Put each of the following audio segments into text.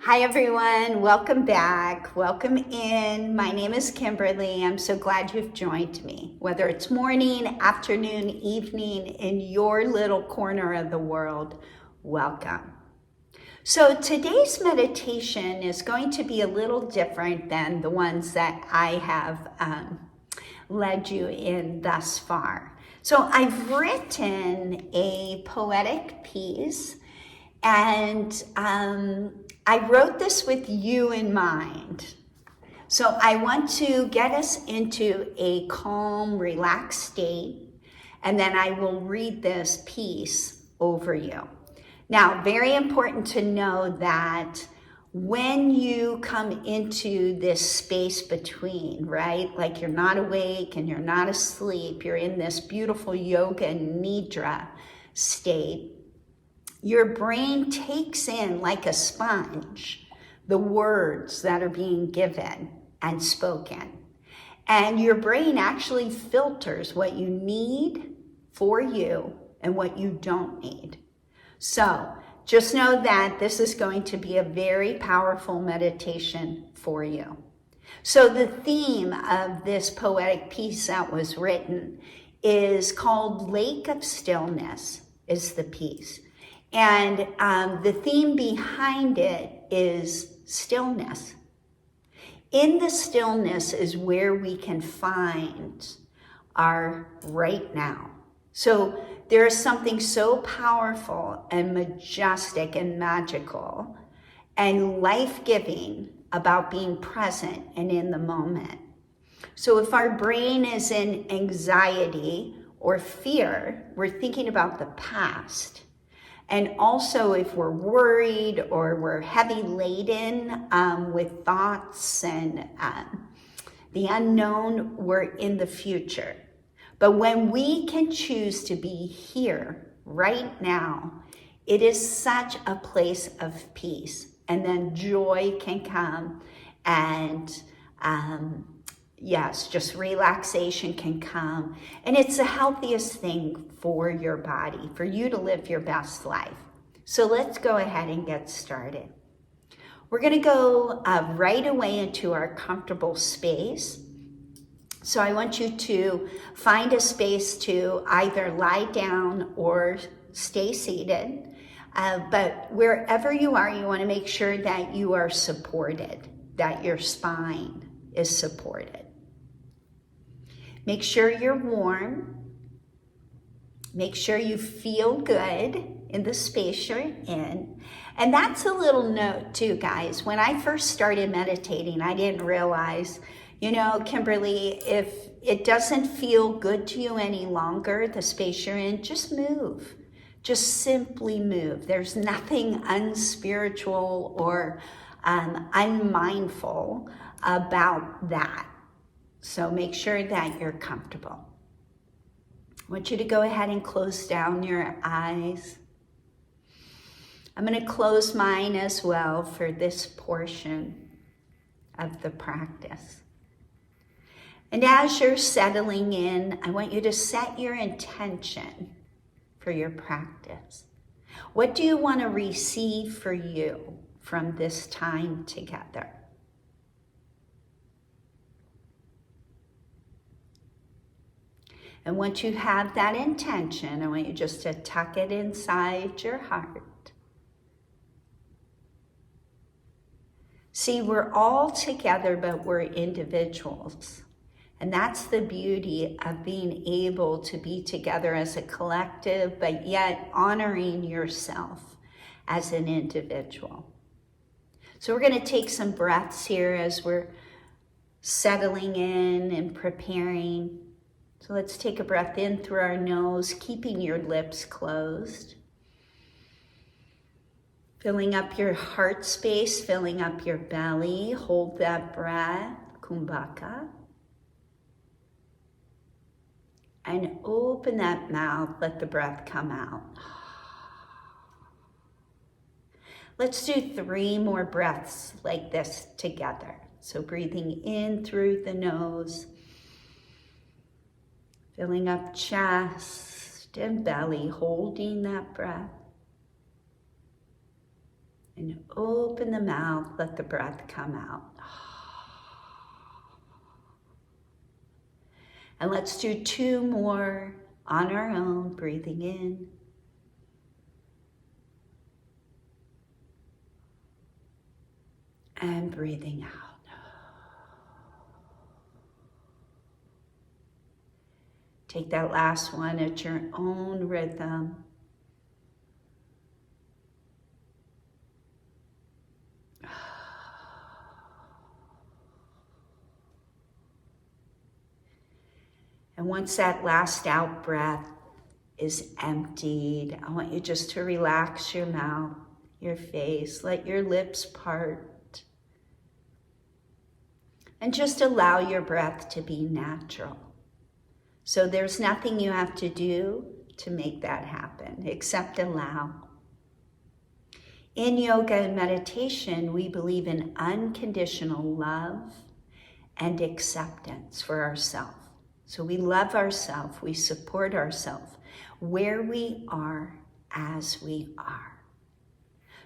Hi everyone, welcome back, welcome in. My name is Kimberly. I'm so glad you've joined me. Whether it's morning, afternoon, evening, in your little corner of the world, welcome. So today's meditation is going to be a little different than the ones that I have led you in thus far. So I've written a poetic piece, and I wrote this with you in mind. So I want to get us into a calm, relaxed state, and then I will read this piece over you. Now, very important to know that when you come into this space between, right? Like you're not awake and you're not asleep, you're in this beautiful yoga nidra state. Your brain takes in like a sponge the words that are being given and spoken. And your brain actually filters what you need for you and what you don't need. So just know that this is going to be a very powerful meditation for you. So the theme of this poetic piece that was written is called Lake of Stillness, is the piece. And the theme behind it is stillness. In the stillness is where we can find our right now. So there is something so powerful and majestic and magical and life-giving about being present and in the moment. So if our brain is in anxiety or fear, we're thinking about the past. And also if we're worried or we're heavy laden with thoughts and the unknown, we're in the future. But when we can choose to be here right now, it is such a place of peace. And then joy can come, and yes, just relaxation can come. And it's the healthiest thing for your body, for you to live your best life. So let's go ahead and get started. We're going to go right away into our comfortable space. So I want you to find a space to either lie down or stay seated. But wherever you are, you want to make sure that you are supported, that your spine is supported. Make sure you're warm. Make sure you feel good in the space you're in. And that's a little note too, guys. When I first started meditating, I didn't realize, Kimberly, if it doesn't feel good to you any longer, the space you're in, just move. Just simply move. There's nothing unspiritual or unmindful about that. So make sure that you're comfortable. I want you to go ahead and close down your eyes. I'm going to close mine as well for this portion of the practice. And as you're settling in, I want you to set your intention for your practice. What do you want to receive for you from this time together? And once you have that intention, I want you just to tuck it inside your heart. See, we're all together, but we're individuals. And that's the beauty of being able to be together as a collective, but yet honoring yourself as an individual. So we're going to take some breaths here as we're settling in and preparing. So let's take a breath in through our nose, keeping your lips closed. Filling up your heart space, filling up your belly. Hold that breath, kumbhaka. And open that mouth, let the breath come out. Let's do 3 more breaths like this together. So breathing in through the nose. Filling up chest and belly, holding that breath. And open the mouth, let the breath come out. And let's do 2 more on our own, breathing in. And breathing out. Take that last one at your own rhythm. And once that last out breath is emptied, I want you just to relax your mouth, your face, let your lips part. And just allow your breath to be natural. So there's nothing you have to do to make that happen, except allow. In yoga and meditation, we believe in unconditional love and acceptance for ourselves. So we love ourselves, we support ourselves where we are as we are.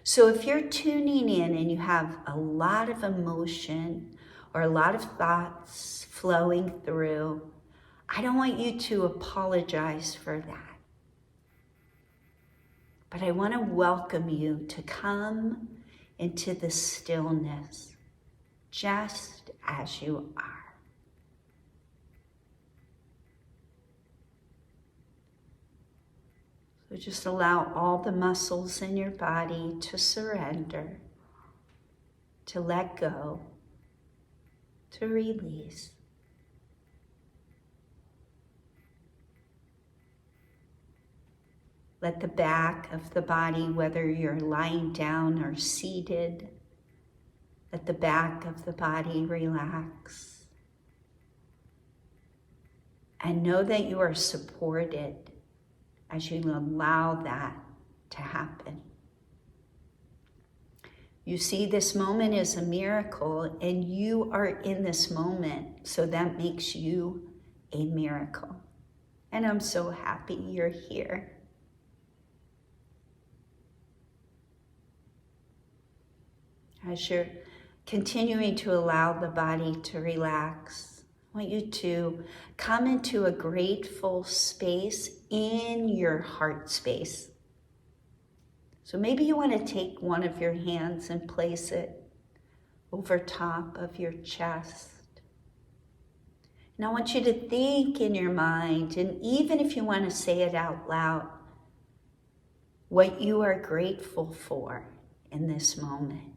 So if you're tuning in and you have a lot of emotion or a lot of thoughts flowing through, I don't want you to apologize for that. But I want to welcome you to come into the stillness just as you are. So just allow all the muscles in your body to surrender, to let go, to release. Let the back of the body, whether you're lying down or seated, let the back of the body relax. And know that you are supported as you allow that to happen. You see, this moment is a miracle, and you are in this moment, so that makes you a miracle. And I'm so happy you're here. As you're continuing to allow the body to relax, I want you to come into a grateful space in your heart space. So maybe you want to take one of your hands and place it over top of your chest. And I want you to think in your mind, and even if you want to say it out loud, what you are grateful for in this moment.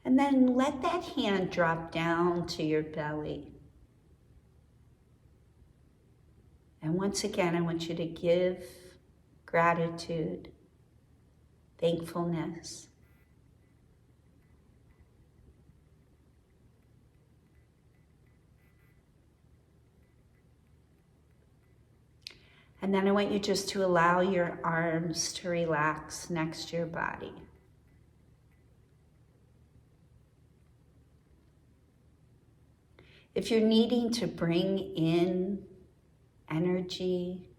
And then let that hand drop down to your belly. And once again, I want you to give gratitude, thankfulness. And then I want you just to allow your arms to relax next to your body. If you're needing to bring in energy,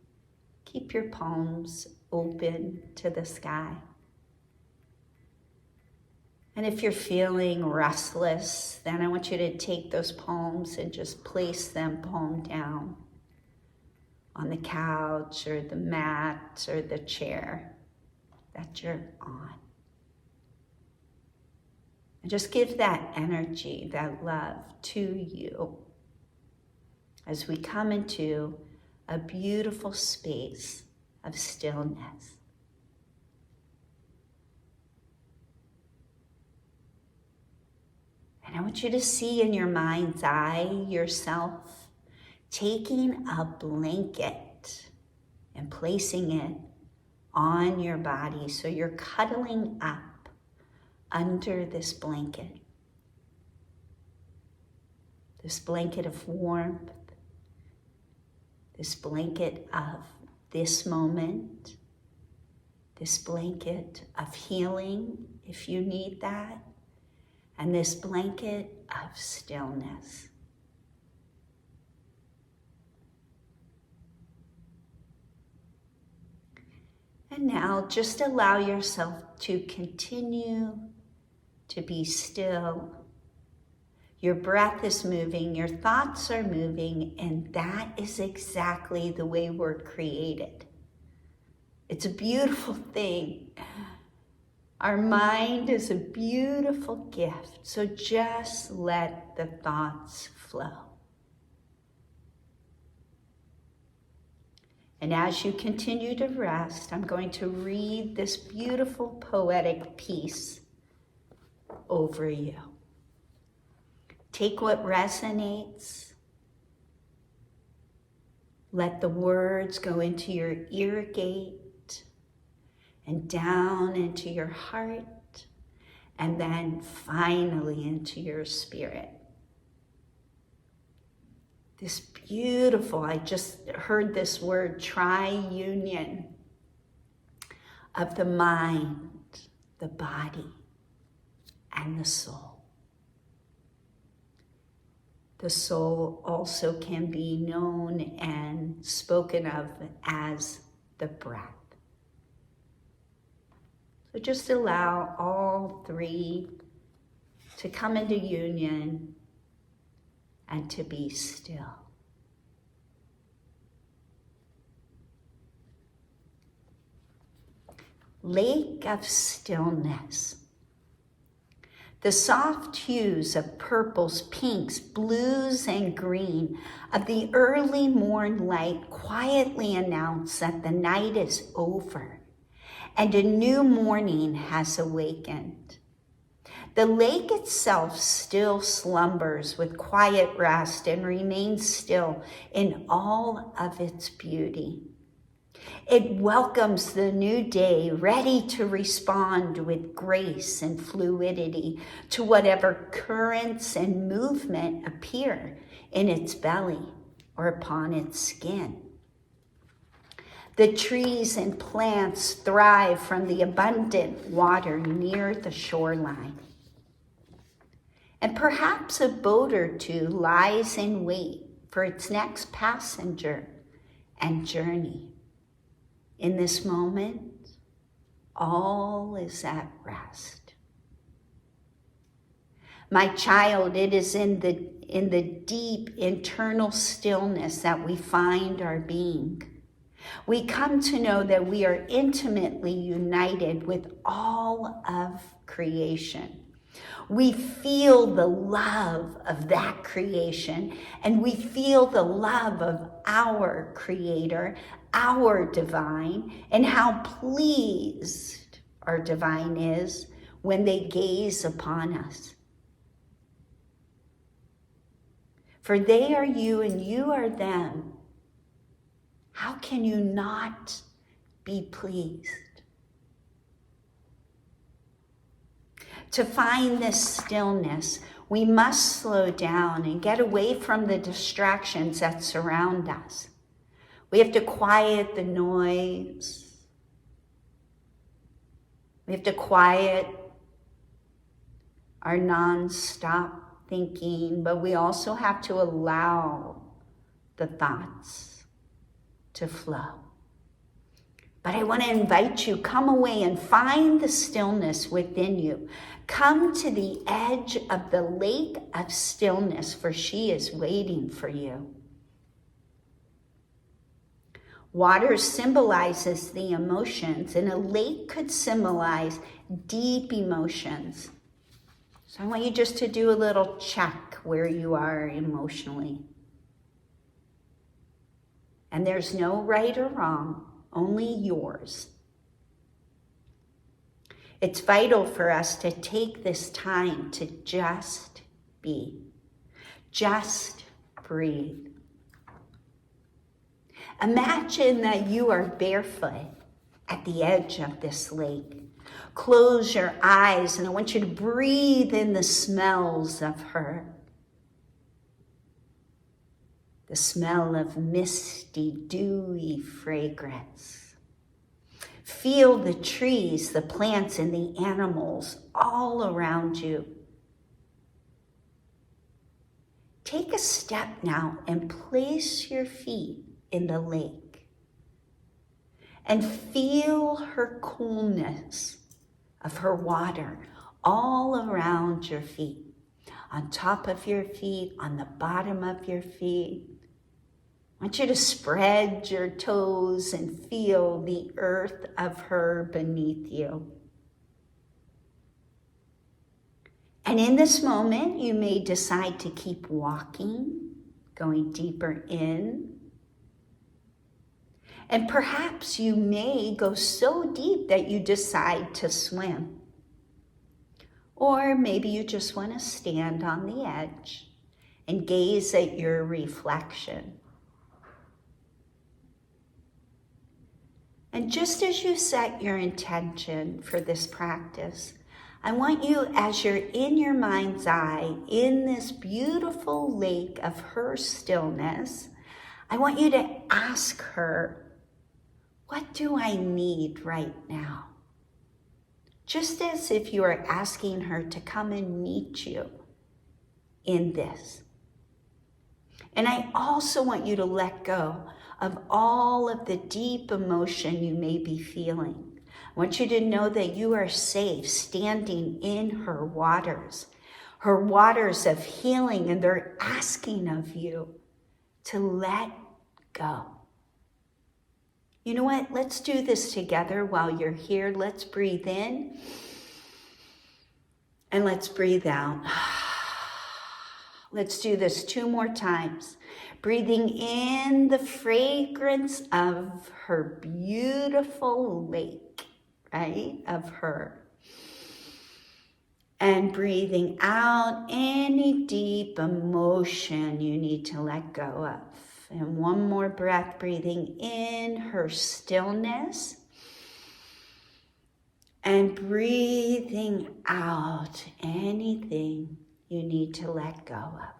keep your palms open to the sky. And if you're feeling restless, then I want you to take those palms and just place them palm down on the couch or the mat or the chair that you're on. And just give that energy, that love to you as we come into a beautiful space of stillness. And I want you to see in your mind's eye yourself taking a blanket and placing it on your body. So you're cuddling up under this blanket of warmth, this blanket of this moment, this blanket of healing, if you need that, and this blanket of stillness. And now just allow yourself to continue to be still. Your breath is moving, your thoughts are moving, and that is exactly the way we're created. It's a beautiful thing. Our mind is a beautiful gift, so just let the thoughts flow. And as you continue to rest, I'm going to read this beautiful poetic piece over you. Take what resonates. Let the words go into your ear gate and down into your heart, and then finally into your spirit. This beautiful, I just heard this word, tri-union of the mind, the body, and the soul. The soul also can be known and spoken of as the breath. So just allow all three to come into union and to be still. Lake of stillness. The soft hues of purples, pinks, blues, and green of the early morn light quietly announce that the night is over and a new morning has awakened. The lake itself still slumbers with quiet rest and remains still in all of its beauty. It welcomes the new day, ready to respond with grace and fluidity to whatever currents and movement appear in its belly or upon its skin. The trees and plants thrive from the abundant water near the shoreline. And perhaps a boat or two lies in wait for its next passenger and journey. In this moment, all is at rest. My child, it is in the deep internal stillness that we find our being. We come to know that we are intimately united with all of creation. We feel the love of that creation, and we feel the love of our Creator, our divine, and how pleased our divine is when they gaze upon us. For they are you and you are them. How can you not be pleased? To find this stillness, we must slow down and get away from the distractions that surround us. We have to quiet the noise. We have to quiet our non-stop thinking, but we also have to allow the thoughts to flow. But I want to invite you, come away and find the stillness within you. Come to the edge of the lake of stillness, for she is waiting for you. Water symbolizes the emotions, and a lake could symbolize deep emotions. So I want you just to do a little check where you are emotionally. And there's no right or wrong, only yours. It's vital for us to take this time to just be, just breathe. Imagine that you are barefoot at the edge of this lake. Close your eyes, and I want you to breathe in the smells of her. The smell of misty, dewy fragrance. Feel the trees, the plants, and the animals all around you. Take a step now and place your feet in the lake and feel her coolness of her water all around your feet, on top of your feet, on the bottom of your feet. I want you to spread your toes and feel the earth of her beneath you. And in this moment, you may decide to keep walking, going deeper in. And perhaps you may go so deep that you decide to swim. Or maybe you just want to stand on the edge and gaze at your reflection. And just as you set your intention for this practice, I want you, as you're in your mind's eye, in this beautiful lake of her stillness, I want you to ask her, what do I need right now? Just as if you are asking her to come and meet you in this. And I also want you to let go of all of the deep emotion you may be feeling. I want you to know that you are safe standing in her waters of healing, and they're asking of you to let go. You know what? Let's do this together while you're here. Let's breathe in and let's breathe out. Let's do this 2 more times. Breathing in the fragrance of her beautiful lake, right? Of her. And breathing out any deep emotion you need to let go of. And 1 more breath, breathing in her stillness. And breathing out anything you need to let go of.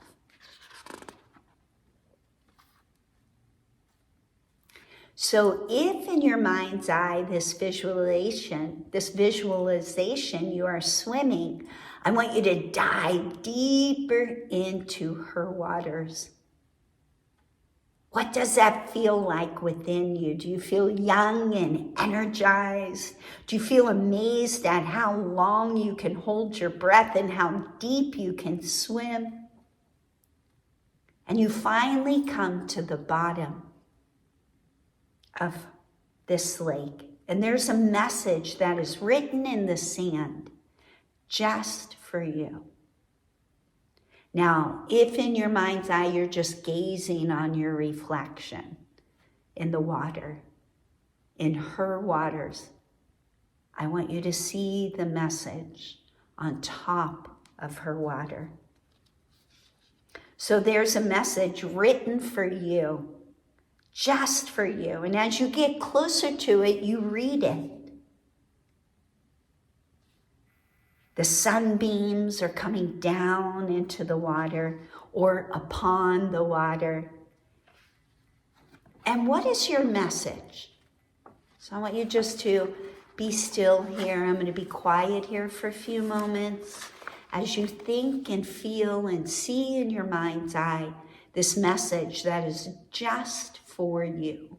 So if in your mind's eye, this visualization, you are swimming, I want you to dive deeper into her waters. What does that feel like within you? Do you feel young and energized? Do you feel amazed at how long you can hold your breath and how deep you can swim? And you finally come to the bottom of this lake. And there's a message that is written in the sand just for you. Now, if in your mind's eye you're just gazing on your reflection in the water, in her waters, I want you to see the message on top of her water. So there's a message written for you, just for you. And as you get closer to it, you read it. The sunbeams are coming down into the water or upon the water. And what is your message? So I want you just to be still here. I'm going to be quiet here for a few moments as you think and feel and see in your mind's eye this message that is just for you.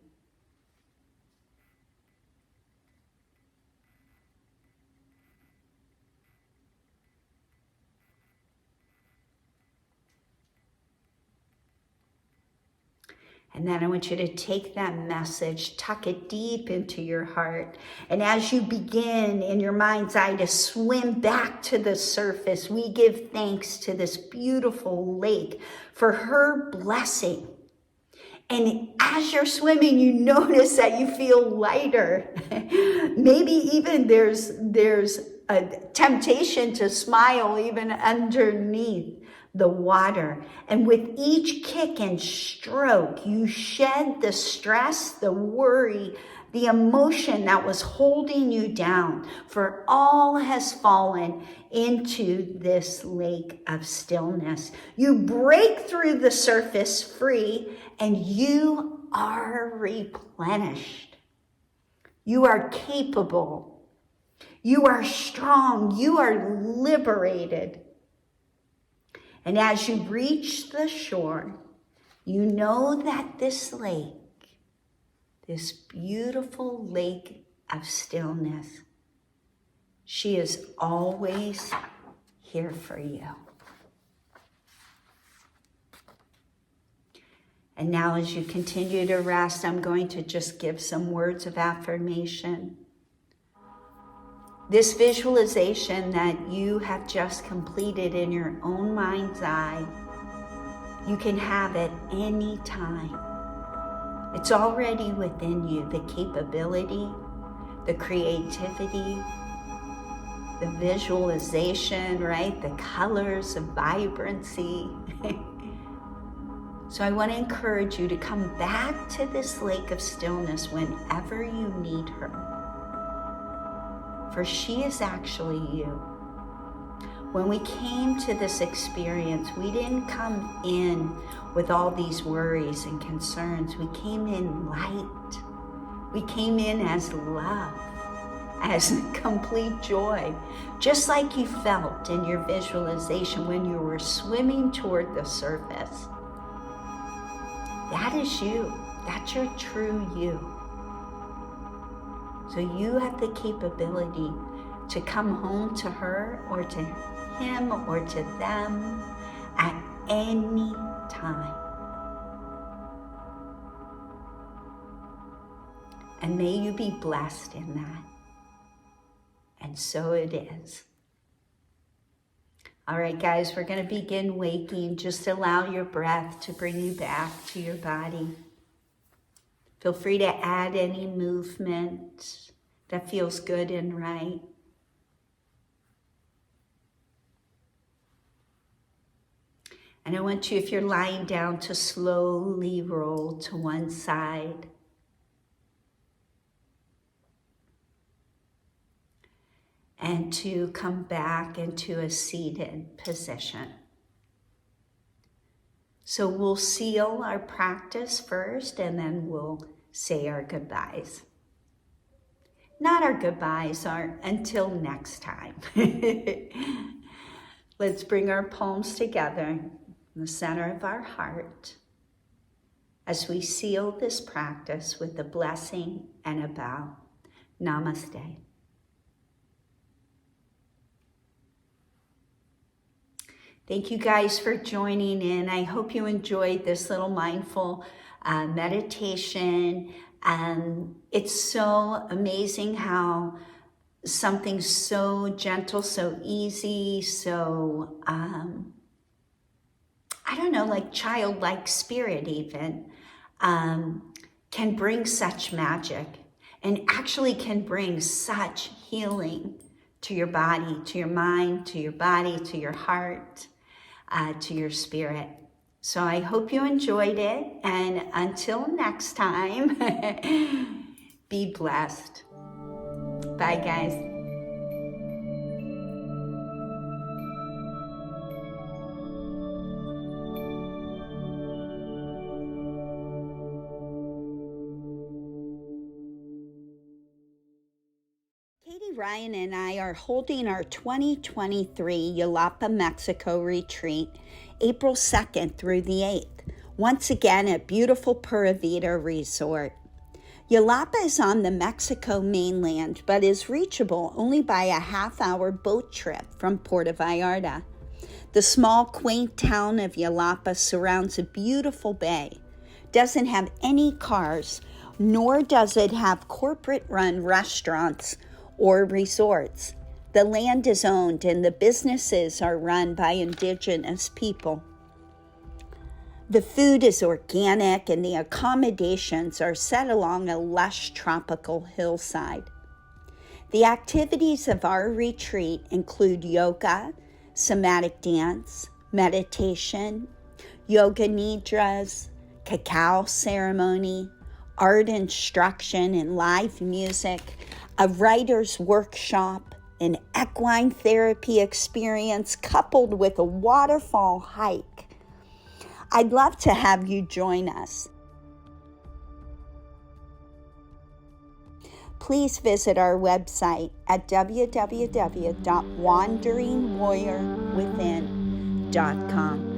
And then I want you to take that message, tuck it deep into your heart. And as you begin in your mind's eye to swim back to the surface, we give thanks to this beautiful lake for her blessing. And as you're swimming, you notice that you feel lighter. Maybe even there's a temptation to smile even underneath the water. And with each kick and stroke, you shed the stress, the worry, the emotion that was holding you down, for all has fallen into this lake of stillness. You break through the surface free, and you are replenished. You are capable. You are strong. You are liberated. And as you reach the shore, you know that this lake, this beautiful lake of stillness, she is always here for you. And now as you continue to rest, I'm going to just give some words of affirmation. This visualization that you have just completed in your own mind's eye, you can have it any time. It's already within you, the capability, the creativity, the visualization, right? The colors, the vibrancy. So I want to encourage you to come back to this lake of stillness whenever you need her. For she is actually you. When we came to this experience, we didn't come in with all these worries and concerns. We came in light. We came in as love, as complete joy, just like you felt in your visualization when you were swimming toward the surface. That is you. That's your true you. So you have the capability to come home to her or to him or to them at any time. And may you be blessed in that. And so it is. All right, guys, we're going to begin waking. Just allow your breath to bring you back to your body. Feel free to add any movement that feels good and right. And I want you, if you're lying down, to slowly roll to one side. And to come back into a seated position. So we'll seal our practice first, and then we'll say our goodbyes. Not our goodbyes, our until next time. Let's bring our palms together in the center of our heart as we seal this practice with a blessing and a bow. Namaste. Thank you guys for joining in. I hope you enjoyed this little mindful meditation. It's so amazing how something so gentle, so easy, so, like childlike spirit even, can bring such magic and actually can bring such healing to your body, to your mind, to your body, to your heart. To your spirit. So I hope you enjoyed it, and until next time, be blessed. Bye, guys. Ryan and I are holding our 2023 Yelapa, Mexico retreat April 2nd through the 8th, once again at beautiful Pura Vida Resort. Yelapa is on the Mexico mainland, but is reachable only by a half-hour boat trip from Puerto Vallarta. The small, quaint town of Yelapa surrounds a beautiful bay, doesn't have any cars, nor does it have corporate-run restaurants or resorts. The land is owned and the businesses are run by indigenous people. The food is organic and the accommodations are set along a lush tropical hillside. The activities of our retreat include yoga, somatic dance, meditation, yoga nidras, cacao ceremony, art instruction and live music, a writer's workshop, an equine therapy experience coupled with a waterfall hike. I'd love to have you join us. please visit our website at www.wanderingwarriorwithin.com.